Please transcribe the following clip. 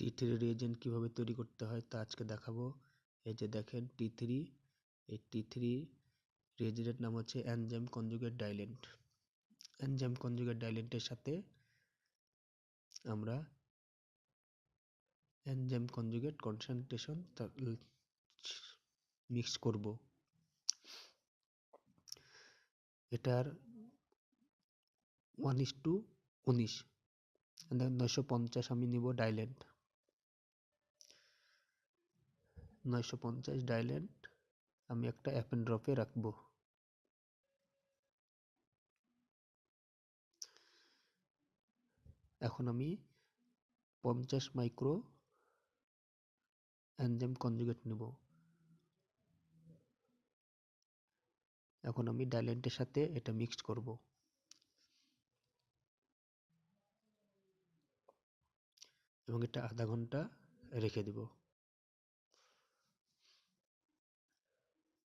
T3 reagent কিভাবে তৈরি করতে হয় তা আজকে দেখাবো। এই যে দেখেন T3, এই T3 রিএজেন্টের নাম হচ্ছে এনজাইম কনজুগেট ডাইল্যান্ড। এনজাইম কনজুগেট ডাইল্যান্ডের সাথে আমরা এনজাইম কনজুগেট কনসেন্ট্রেশন মিক্স করব। এটার 1:19, 950 আমি নিব ডাইল্যান্ড, 950 ডাইল্যান্ড আমি একটা অ্যাপেন ড্রপে রাখবো। এখন আমি 50 মাইক্রো এনজাইম কনজুগেট নেব। এখন আমি ডাইল্যান্ডের সাথে এটা মিক্সড করব এবং এটা আধা ঘন্টা রেখে দেব।